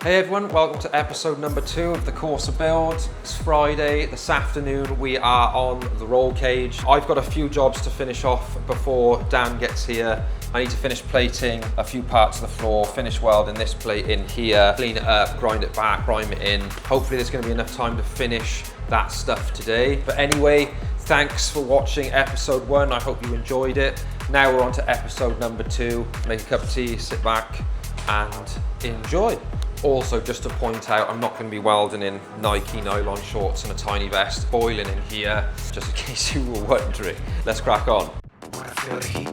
Hey everyone, welcome to episode number 2 of the Corsa build. It's Friday, this afternoon we are on the roll cage. I've got a few jobs to finish off before Dan gets here. I need to finish plating a few parts of the floor, finish welding this plate in here, clean it up, grind it back, prime it in. Hopefully there's going to be enough time to finish that stuff today. But anyway, thanks for watching episode 1. I hope you enjoyed it. Now we're on to episode number 2. Make a cup of tea, sit back and enjoy. Also, just to point out, I'm not going to be welding in Nike nylon shorts and a tiny vest, boiling in here, just in case you were wondering. Let's crack on. Wanna feel the heat?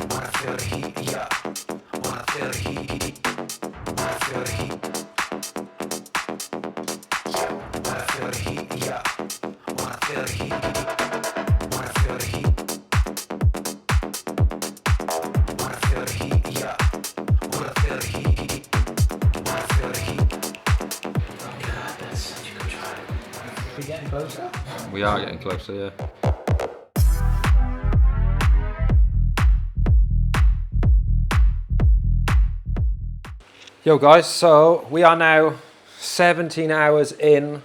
Wanna feel the heat? Yeah. Wanna feel the heat? Wanna feel the heat? Yeah. Wanna feel the heat? Yeah. Wanna feel the heat? Wanna feel the heat? Wanna feel the heat? Yeah. Wanna feel the heat? Wanna feel the heat? We getting closer? We are getting closer, yeah. Yo guys, so we are now 17 hours in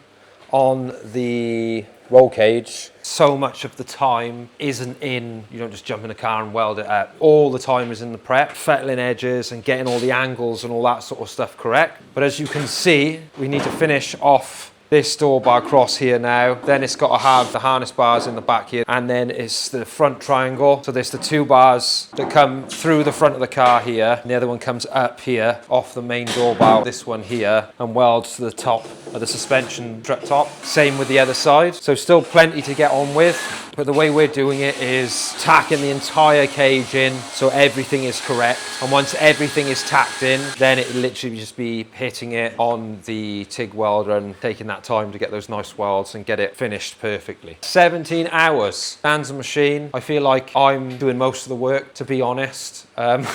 on the roll cage. So much of the time isn't in, you don't just jump in a car and weld it up. All the time is in the prep, fettling edges and getting all the angles and all that sort of stuff correct. But as you can see, we need to finish off this door bar cross here now. Then it's got to have the harness bars in the back here, and then it's the front triangle. So there's the 2 bars that come through the front of the car here, and the other one comes up here off the main door bar, this one here, and welds to the top of the suspension strut top. Same with the other side. So still plenty to get on with, but the way we're doing it is tacking the entire cage in so everything is correct. And once everything is tacked in, then it literally just be hitting it on the TIG welder and taking that time to get those nice welds and get it finished perfectly. 17 hours. Dan's a machine. I feel like I'm doing most of the work, to be honest. A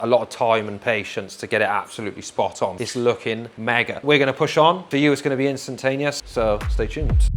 lot of time and patience to get it absolutely spot on. It's looking mega. We're going to push on. For you, it's going to be instantaneous, so stay tuned.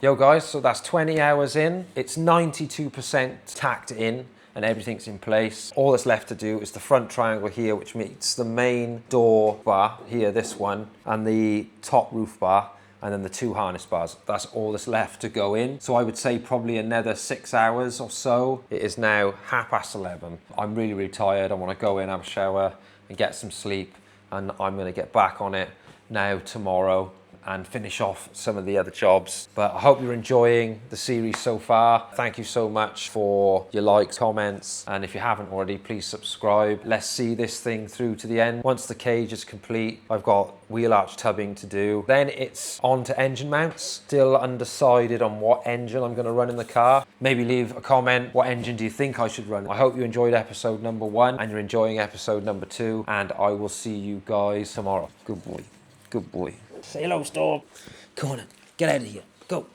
Yo guys, so that's 20 hours in. It's 92% tacked in and everything's in place. All that's left to do is the front triangle here, which meets the main door bar here, this one, and the top roof bar, and then the 2 harness bars. That's all that's left to go in. So I would say probably another 6 hours or so. It is now 11:30. I'm really, really tired. I want to go in, have a shower and get some sleep. And I'm going to get back on it now tomorrow and finish off some of the other jobs. But I hope you're enjoying the series so far. Thank you so much for your likes, comments, and if you haven't already, please subscribe. Let's see this thing through to the end. Once the cage is complete, I've got wheel arch tubbing to do. Then it's on to engine mounts. Still undecided on what engine I'm gonna run in the car. Maybe leave a comment, what engine do you think I should run? I hope you enjoyed episode number 1 and you're enjoying episode number 2, and I will see you guys tomorrow. Good boy, good boy. Say hello, Storm. Come on in. Get out of here. Go.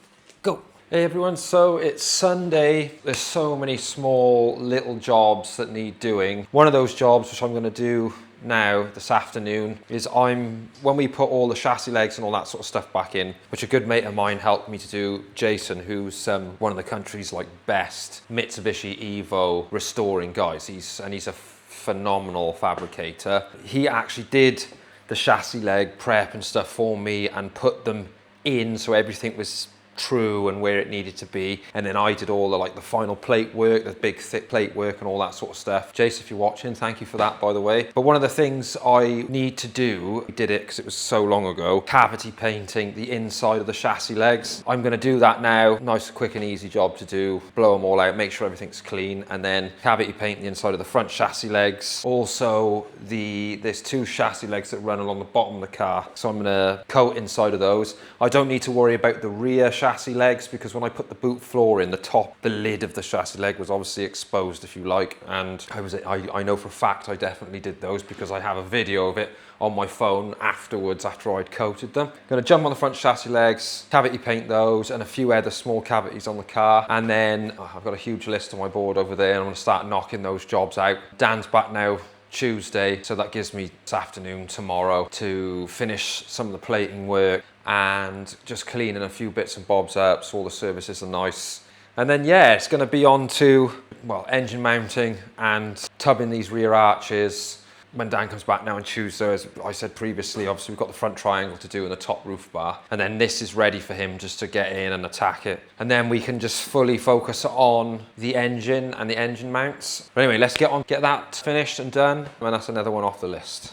Go. Hey everyone, so it's Sunday. There's so many small little jobs that need doing. One of those jobs, which I'm going to do now this afternoon, is when we put all the chassis legs and all that sort of stuff back in, which a good mate of mine helped me to do, Jason, who's one of the country's best Mitsubishi Evo restoring guys. He's a phenomenal fabricator. He actually did the chassis leg prep and stuff for me and put them in so everything was true and where it needed to be, and then I did all the final plate work, the big thick plate work and all that sort of stuff. Jace, if you're watching, thank you for that, by the way. But one of the things I need to do, I did it because it was so long ago, cavity painting the inside of the chassis legs. I'm going to do that now. Nice, quick and easy job to do. Blow them all out, make sure everything's clean, and then cavity paint the inside of the front chassis legs. Also, there's 2 chassis legs that run along the bottom of the car, so I'm going to coat inside of those. I don't need to worry about the rear chassis chassis legs, because when I put the boot floor in, the lid of the chassis leg was obviously exposed, if you like, and I know for a fact I definitely did those because I have a video of it on my phone afterwards after I'd coated them. Gonna jump on the front chassis legs, cavity paint those, and a few other small cavities on the car, and then I've got a huge list on my board over there, and I'm gonna start knocking those jobs out. Dan's back now Tuesday, so that gives me this afternoon tomorrow to finish some of the plating work and just cleaning a few bits and bobs up so all the surfaces are nice. And then yeah, it's going to be on to, well, engine mounting and tubbing these rear arches when Dan comes back now on Tuesday. As I said previously, obviously we've got the front triangle to do and the top roof bar, and then this is ready for him just to get in and attack it, and then we can just fully focus on the engine and the engine mounts. But anyway, let's get that finished and done, and that's another one off the list.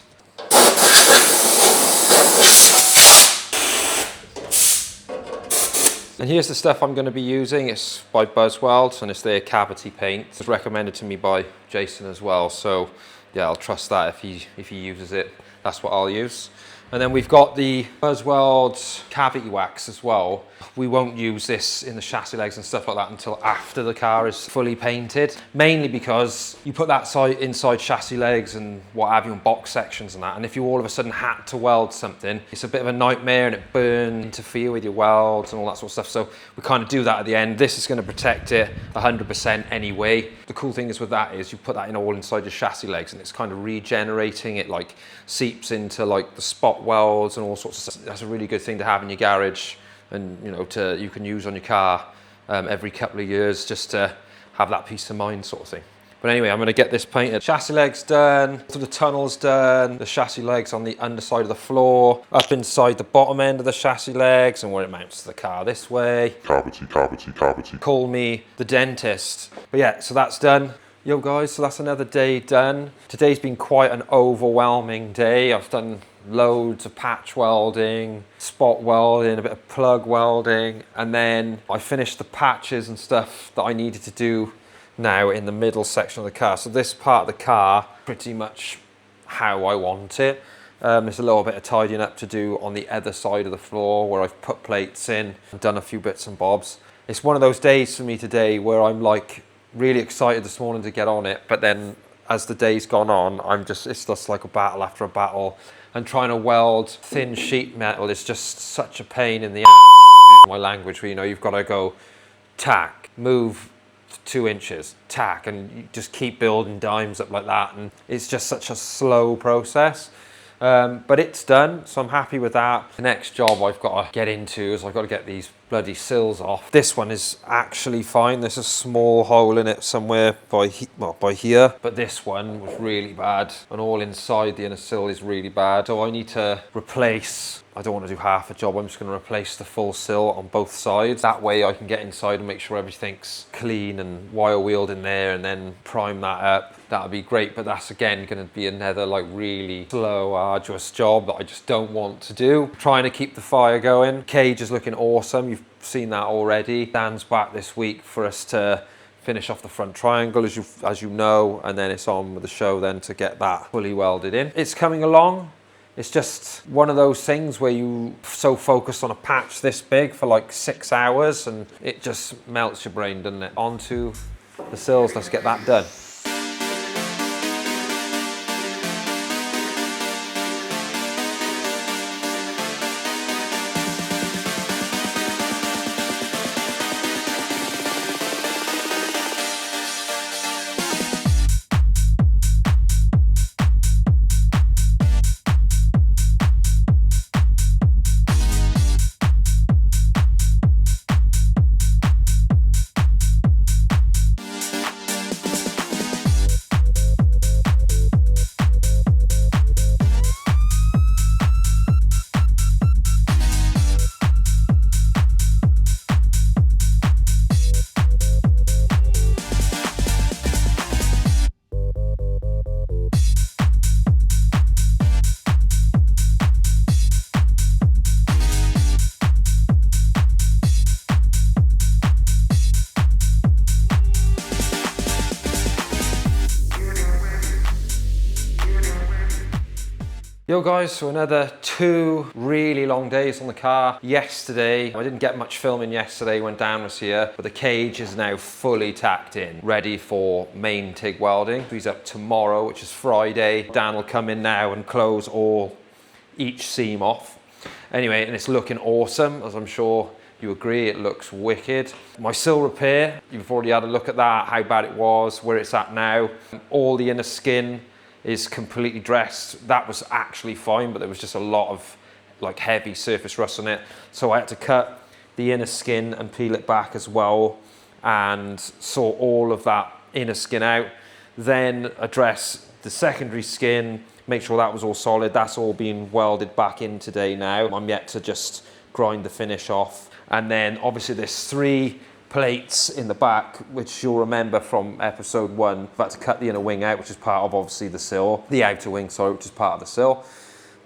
And here's the stuff I'm going to be using. It's by Buzzweld, and it's their cavity paint. It's recommended to me by Jason as well, so yeah, I'll trust that if he uses it. That's what I'll use. And then we've got the Buzzweld cavity wax as well. We won't use this in the chassis legs and stuff like that until after the car is fully painted, mainly because you put that inside chassis legs and what have you, in box sections and that, and if you all of a sudden had to weld something, it's a bit of a nightmare, and it burn, interfere with your welds and all that sort of stuff. So we kind of do that at the end. This is going to protect it 100% anyway. The cool thing is with that is you put that in all inside your chassis legs, and it's kind of regenerating. It like seeps into like the spot welds and all sorts of stuff. That's a really good thing to have in your garage, and you know, you can use on your car every couple of years, just to have that peace of mind sort of thing. But anyway, I'm going to get this painted. Chassis legs done, so the tunnel's done, the chassis legs on the underside of the floor, up inside the bottom end of the chassis legs, and where it mounts to the car this way. Cavity. Call me the dentist. But yeah, so that's done. Yo guys, so that's another day done. Today's been quite an overwhelming day. I've done loads of patch welding, spot welding, a bit of plug welding, and then I finished the patches and stuff that I needed to do now in the middle section of the car. So this part of the car, pretty much how I want it. There's a little bit of tidying up to do on the other side of the floor where I've put plates in and done a few bits and bobs. It's one of those days for me today where I'm like really excited this morning to get on it, but then as the day's gone on, it's just like a battle after a battle, and trying to weld thin sheet metal is just such a pain in the ass. My language, where you know you've got to go tack, move 2 inches, tack, and you just keep building dimes up like that, and it's just such a slow process. But it's done, so I'm happy with that. The next job I've got to get into is I've got to get these bloody sills off. This one is actually fine. There's a small hole in it somewhere by here. But this one was really bad, and all inside the inner sill is really bad. So I need to replace, I don't want to do half a job, I'm just going to replace the full sill on both sides. That way I can get inside and make sure everything's clean and wire wheeled in there, and then prime that up. That would be great, but that's again going to be another like really slow, arduous job that I just don't want to do. Trying to keep the fire going. Cage is looking awesome. You've seen that already. Dan's back this week for us to finish off the front triangle, as you know, and then it's on with the show then to get that fully welded in. It's coming along. It's just one of those things where you so focused on a patch this big for like 6 hours, and it just melts your brain, doesn't it? Onto the sills, let's get that done. Yo guys, so another 2 really long days on the car. Yesterday, I didn't get much filming yesterday when Dan was here, but the cage is now fully tacked in, ready for main TIG welding. He's up tomorrow, which is Friday. Dan will come in now and close each seam off. Anyway, and it's looking awesome, as I'm sure you agree, it looks wicked. My sill repair, you've already had a look at that, how bad it was, where it's at now. All the inner skin is completely dressed. That was actually fine, but there was just a lot of like heavy surface rust on it. So I had to cut the inner skin and peel it back as well and sort all of that inner skin out. Then address the secondary skin, make sure that was all solid. That's all being welded back in today now. I'm yet to just grind the finish off. And then obviously there's 3 plates in the back, which you'll remember from episode 1. I've had to cut the inner wing out, which is part of obviously the sill. The outer wing, sorry, which is part of the sill.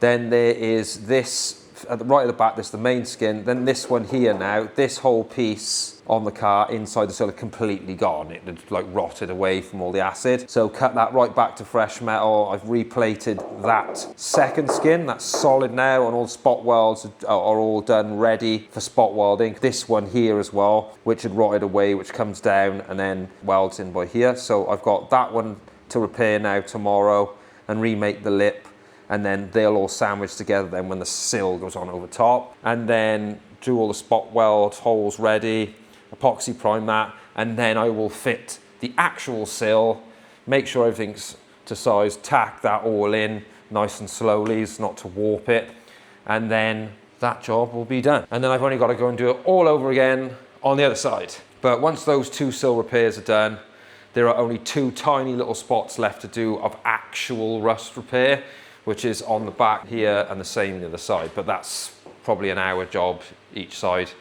Then there is this, right at the back, this is the main skin. Then this one here now, this whole piece on the car inside the sill is completely gone. It had like rotted away from all the acid. So cut that right back to fresh metal. I've replated that second skin. That's solid now, and all spot welds are all done, ready for spot welding. This one here as well, which had rotted away, which comes down and then welds in by here. So I've got that one to repair now tomorrow and remake the lip, and then they'll all sandwich together then when the sill goes on over top. And then do all the spot weld holes ready, epoxy prime that, and then I will fit the actual sill, make sure everything's to size, tack that all in nice and slowly, so not to warp it, and then that job will be done. And then I've only got to go and do it all over again on the other side. But once those 2 sill repairs are done, there are only 2 tiny little spots left to do of actual rust repair, which is on the back here and the same on the other side. But that's probably an hour job each side.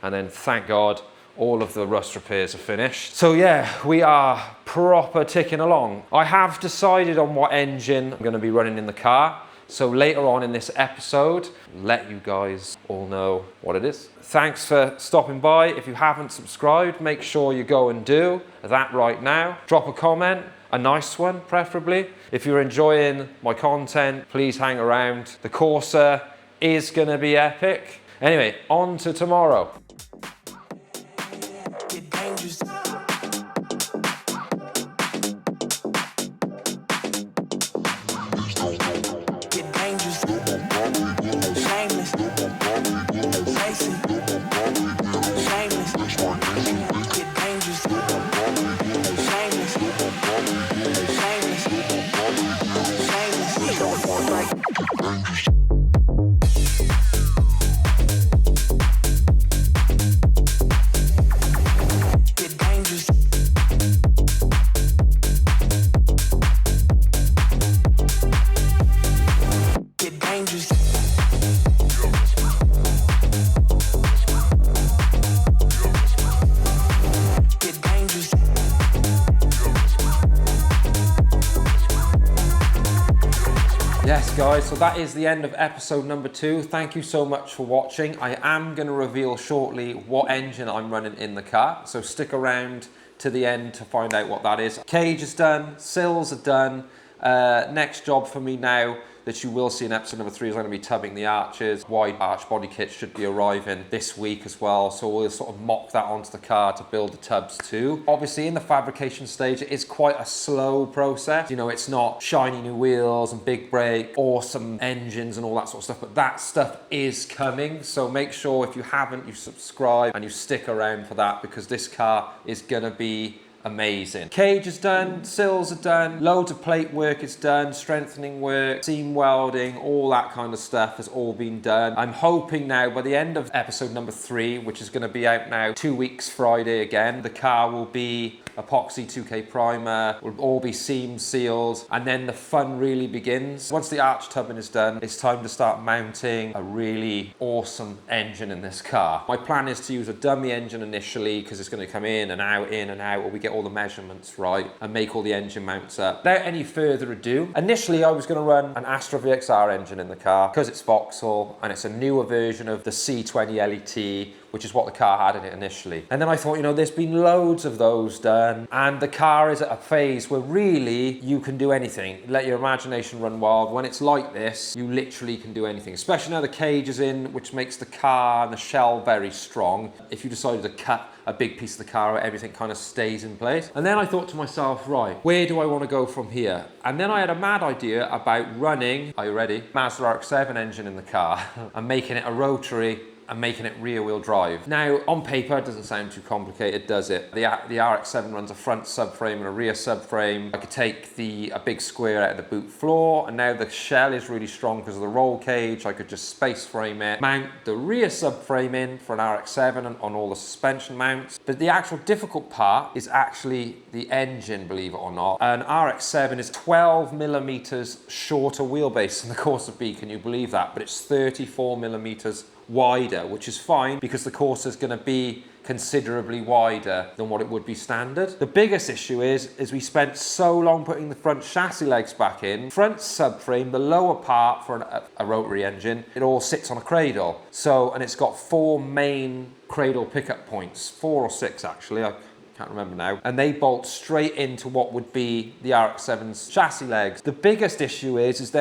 And then thank God, all of the rust repairs are finished. So yeah, we are proper ticking along. I have decided on what engine I'm gonna be running in the car. So later on in this episode, let you guys all know what it is. Thanks for stopping by. If you haven't subscribed, make sure you go and do that right now. Drop a comment, a nice one preferably. If you're enjoying my content, please hang around. The Corsa is gonna be epic. Anyway, on to tomorrow. Get dangerous. Get dangerous. Shameless. Lazy. Shameless. Get dangerous. Shameless. Shameless. Shameless. Yes guys, so that is the end of episode number 2. Thank you so much for watching. I am going to reveal shortly what engine I'm running in the car, so stick around to the end to find out what that is. Cage is done, sills are done. Next job for me now that you will see in episode number 3 is I'm going to be tubbing the arches. Wide arch body kit should be arriving this week as well, so we'll sort of mop that onto the car to build the tubs too. Obviously in the fabrication stage it is quite a slow process. You know, it's not shiny new wheels and big brake, awesome engines and all that sort of stuff, but that stuff is coming. So make sure if you haven't, you subscribe and you stick around for that, because this car is going to be amazing. Cage is done, sills are done, loads of plate work is done, strengthening work, seam welding, all that kind of stuff has all been done. I'm hoping now by the end of episode number 3, which is going to be out now 2 weeks Friday again, the car will be epoxy 2K primer, will all be seam sealed, and then the fun really begins. Once the arch tubbing is done, it's time to start mounting a really awesome engine in this car. My plan is to use a dummy engine initially, because it's going to come in and out, where we get all the measurements right and make all the engine mounts up. Without any further ado, initially I was going to run an Astra VXR engine in the car because it's Vauxhall and it's a newer version of the C20 LET which is what the car had in it initially. And then I thought, you know, there's been loads of those done, and the car is at a phase where really you can do anything. Let your imagination run wild. When it's like this, you literally can do anything, especially now the cage is in, which makes the car and the shell very strong. If you decided to cut a big piece of the car out, everything kind of stays in place. And then I thought to myself, right, where do I want to go from here? And then I had a mad idea about running, are you ready? Mazda RX-7 engine in the car and making it a rotary and making it rear wheel drive. Now, on paper, it doesn't sound too complicated, does it? The RX-7 runs a front subframe and a rear subframe. I could take a big square out of the boot floor, and now the shell is really strong because of the roll cage. I could just space frame it, mount the rear subframe in for an RX-7 and on all the suspension mounts. But the actual difficult part is actually the engine, believe it or not. An RX-7 is 12 millimeters shorter wheelbase than the Corsa B, can you believe that? But it's 34 millimeters wider, which is fine because the Corsa is going to be considerably wider than what it would be standard. The biggest issue is we spent so long putting the front chassis legs back in. Front subframe, the lower part for a rotary engine, it all sits on a cradle. So, and it's got 4 main cradle pickup points, 4 or 6 actually. I can't remember now, and they bolt straight into what would be the RX-7's chassis legs. The biggest issue is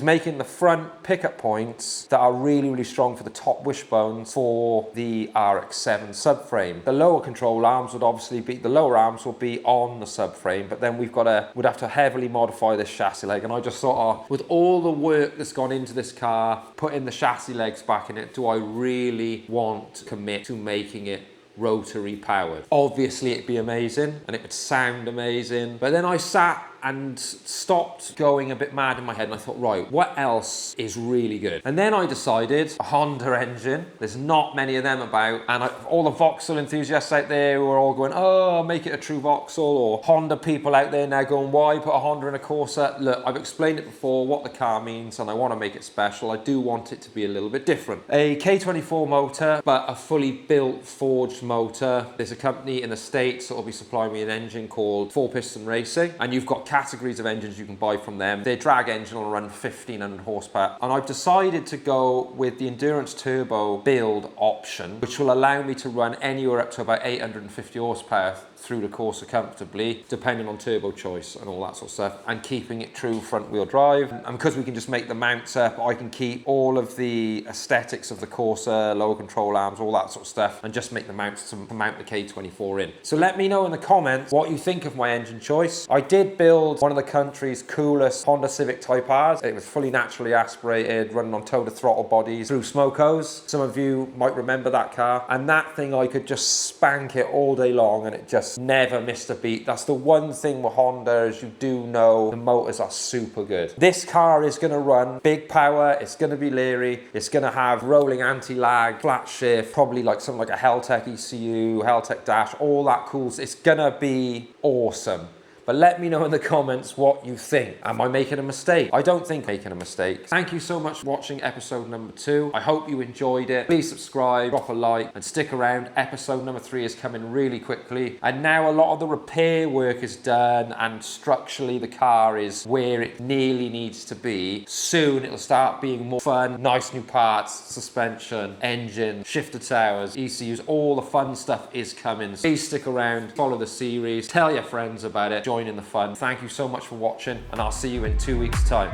making the front pickup points that are really, really strong for the top wishbones for the RX-7 subframe. The lower control arms would obviously be, the lower arms will be on the subframe, but then we'd have to heavily modify this chassis leg. And I just thought, with all the work that's gone into this car, putting the chassis legs back in it, do I really want to commit to making it rotary powered? Obviously it'd be amazing and it would sound amazing, but then I sat and stopped going a bit mad in my head and I thought, right, what else is really good? And then I decided a Honda engine. There's not many of them about, and all the Vauxhall enthusiasts out there who are all going, oh, make it a true Vauxhall, or Honda people out there now going, why put a Honda in a Corsa? Look, I've explained it before, what the car means, and I want to make it special. I do want it to be a little bit different. A K24 motor, but a fully built, forged motor. There's a company in the States that will be supplying me an engine called 4-Piston Racing, and you've got categories of engines you can buy from them. Their drag engine will run 1500 horsepower, and I've decided to go with the Endurance Turbo build option, which will allow me to run anywhere up to about 850 horsepower through the Corsa comfortably, depending on turbo choice and all that sort of stuff, and keeping it true front wheel drive. And because we can just make the mounts up, I can keep all of the aesthetics of the Corsa, lower control arms, all that sort of stuff, and just make the mounts to mount the K24 in. So let me know in the comments what you think of my engine choice. I did build one of the country's coolest Honda Civic Type R's. It was fully naturally aspirated, running on toe-to-throttle bodies through Smokos. Some of you might remember that car. And that thing, I could just spank it all day long and it just never missed a beat. That's the one thing with Honda, as you do know, the motors are super good. This car is going to run big power, it's going to be leery, it's going to have rolling anti-lag, flat shift, probably like something like a Heltec ECU, Heltec dash, all that cool. It's going to be awesome. But let me know in the comments what you think. Am I making a mistake? I don't think I'm making a mistake. Thank you so much for watching episode number 2. I hope you enjoyed it. Please subscribe, drop a like, and stick around. Episode number 3 is coming really quickly. And now a lot of the repair work is done, and structurally the car is where it nearly needs to be. Soon it'll start being more fun. Nice new parts, suspension, engine, shifter towers, ECUs, all the fun stuff is coming. Please stick around, follow the series, tell your friends about it. Join in the fun. Thank you so much for watching, and I'll see you in 2 weeks' time.